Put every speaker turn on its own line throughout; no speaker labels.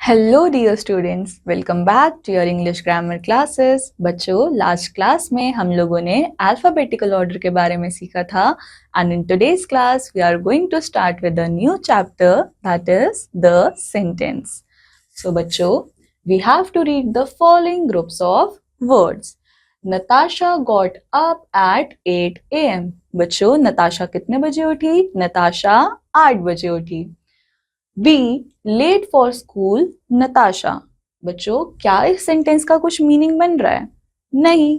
Hello dear students, welcome back to your English grammar classes. बच्चों, last class में हम लोगों ने अल्फाबेटिकल ऑर्डर के बारे में सीखा था and in today's class we are going to start with a new chapter that is the sentence. So बच्चों, we have to read the following groups of words. Natasha got up at 8 AM। बच्चों, नताशा कितने बजे उठी? नताशा 8 बजे उठी। Be, late for school Natasha. बच्चों, क्या इस सेंटेंस का कुछ मीनिंग बन रहा है? नहीं।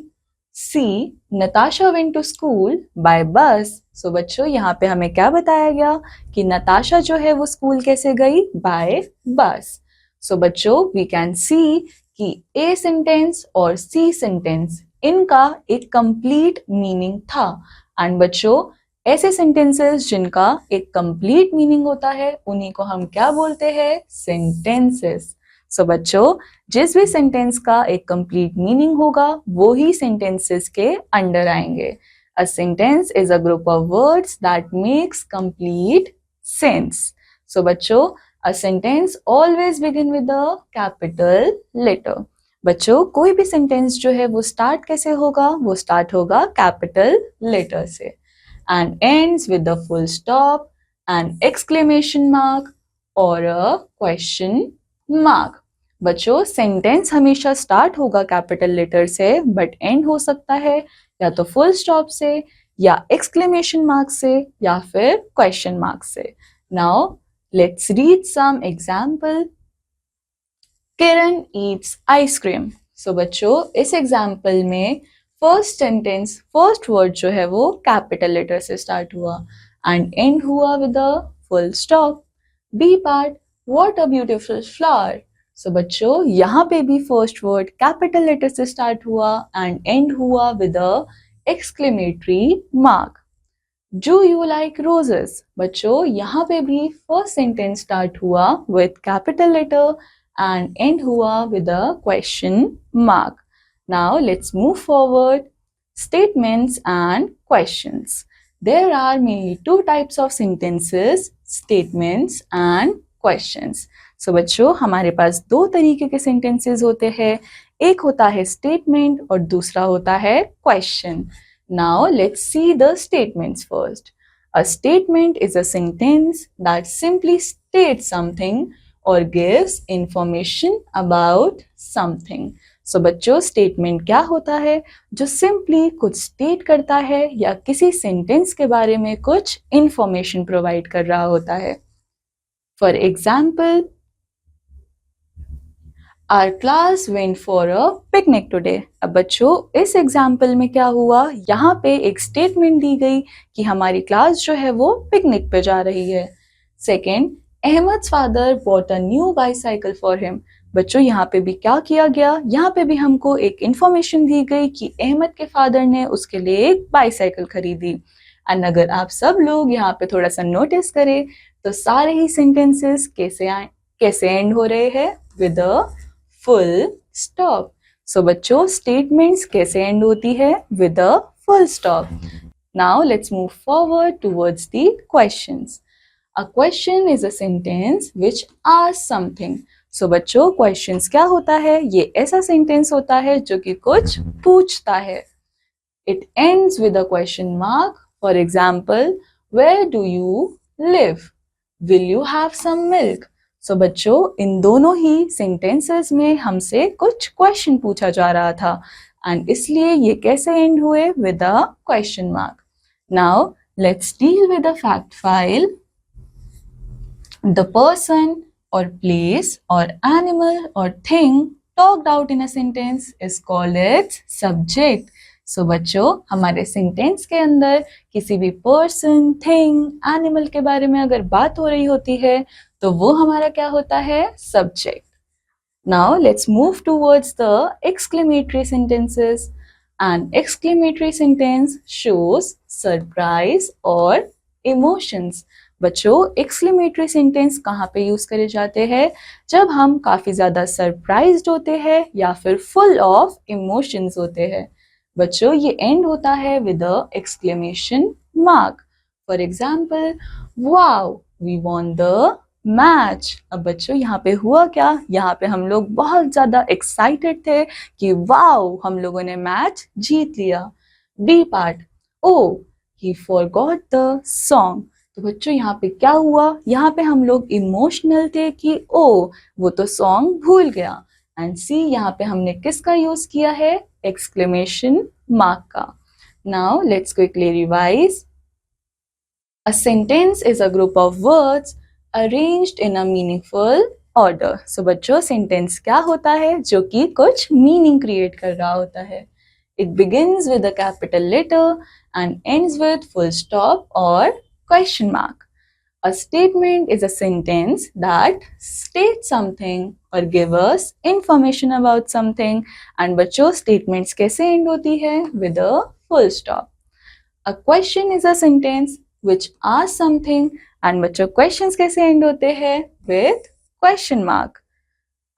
See, Natasha went to school by bus. So बच्चों, यहाँ पे हमें क्या बताया गया कि नताशा जो है वो स्कूल कैसे गई? Bye bus. सो बच्चों, वी कैन सी कि ए सेंटेंस और सी सेंटेंस इनका एक कंप्लीट मीनिंग था। एंड बच्चों, ऐसे सेंटेंसेस जिनका एक कंप्लीट मीनिंग होता है उन्हीं को हम क्या बोलते हैं? सेंटेंसेस। सो बच्चों, जिस भी सेंटेंस का एक कंप्लीट मीनिंग होगा वो ही सेंटेंसेस के अंडर आएंगे। A sentence is a group of words that makes complete sense. So बच्चों, a sentence always begin with a capital letter. बच्चों, कोई भी सेंटेंस जो है वो स्टार्ट कैसे होगा? वो स्टार्ट होगा कैपिटल लेटर से and ends with a full stop, an exclamation mark or a question mark. बच्चों, सेंटेंस हमेशा स्टार्ट होगा कैपिटल लेटर से बट एंड हो सकता है या तो फुल स्टॉप से या एक्सक्लेमेशन मार्क से या फिर क्वेश्चन मार्क से। Now let's read some example. Kiran eats ice cream. So बच्चों, इस एग्जाम्पल में फर्स्ट सेंटेंस, फर्स्ट वर्ड जो है वो कैपिटल लेटर से स्टार्ट हुआ एंड एंड हुआ with a full stop. B part, what a beautiful flower. So बच्चों, यहाँ पे भी फर्स्ट वर्ड कैपिटल लेटर से स्टार्ट हुआ एंड एंड हुआ with a exclamatory mark. Do you like roses. बच्चों, यहाँ पे भी फर्स्ट सेंटेंस स्टार्ट हुआ with capital letter and end हुआ with a question mark. Now let's move forward. Statements and questions. There are mainly two types of sentences, statements and questions. So बच्चों, हमारे पास दो तरीके के sentences होते हैं। एक होता है statement और दूसरा होता है question. Now let's see the statements first. A statement is a sentence that simply states something और gives information about something. So बच्चों, statement क्या होता है? जो simply कुछ state करता है या किसी sentence के बारे में कुछ information provide कर रहा होता है। For example, our class went for a picnic today. अब बच्चों, इस एग्जाम्पल में क्या हुआ? यहाँ पे एक स्टेटमेंट दी गई कि हमारी क्लास जो है वो पिकनिक पे जा रही है। Second, Ahmed's father bought a new bicycle for him. बच्चों, यहाँ पे भी क्या किया गया? यहाँ पे भी हमको एक इंफॉर्मेशन दी गई कि अहमद के फादर ने उसके लिए एक बाईसाइकिल खरीदी। एंड अगर आप सब लोग यहाँ पे थोड़ा सा नोटिस करें तो सारे ही सेंटेंसेस कैसे एंड हो रहे हैं? With a full stop. So बच्चों, स्टेटमेंट्स कैसे एंड होती है? With a full stop. Now let's move forward towards the questions. A question is a sentence which asks something. So बच्चों, questions क्या होता है? ये ऐसा sentence होता है जो कि कुछ पूछता है। It ends with a question mark. For example, where do you live? Will you have some milk? So बच्चों, इन दोनों ही sentences में हमसे कुछ question पूछा जा रहा था and इसलिए ये कैसे end हुए? With a question mark. Now let's deal with the fact file. The person or place or animal or thing talked out in a sentence is called its subject. So बच्चों, हमारे sentence के अंदर किसी भी person, thing, animal के बारे में अगर बात हो रही होती है तो वो हमारा क्या होता है? Subject. Now let's move towards the exclamatory sentences. An exclamatory sentence shows surprise or emotions. बच्चों, एक्सक्लेमेटरी सेंटेंस कहाँ पे यूज करे जाते हैं? जब हम काफी ज्यादा सरप्राइज्ड होते हैं या फिर फुल ऑफ इमोशंस होते हैं। बच्चों, ये एंड होता है with a exclamation mark. For example, wow, we won the match. अब बच्चों यहाँ पे हुआ क्या, यहाँ पे हम लोग बहुत ज्यादा एक्साइटेड थे कि वाओ हम लोगों ने मैच जीत लिया। B part, oh he forgot the song. तो बच्चों यहाँ पे क्या हुआ, यहाँ पे हम लोग इमोशनल थे कि ओ वो तो सॉन्ग भूल गया। एंड सी यहाँ पे हमने किसका यूज किया है, एक्सक्लेमेशन मार्क का। Now let's quickly revise. A sentence is a group of words arranged in a meaningful order. So बच्चों sentence क्या होता है, जो कि कुछ meaning create कर रहा होता है. It begins with a capital letter and ends with full stop or question mark. A statement is a sentence that states something or give us information about something. And बच्चों statements कैसे end होती है, with a full stop. A question is a sentence which asks something and बच्चों questions कैसे end होते हैं, with question mark.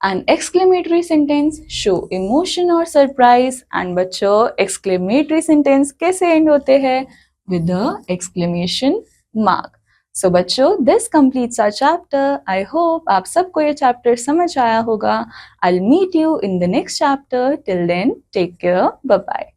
An exclamatory sentence show emotion or surprise and बच्चों exclamatory sentence कैसे end होते हैं, with the exclamation mark. So बच्चों this completes our chapter. I hope आप सबको ये chapter समझ आया होगा. I'll meet you in the next chapter. Till then, take care. Bye bye.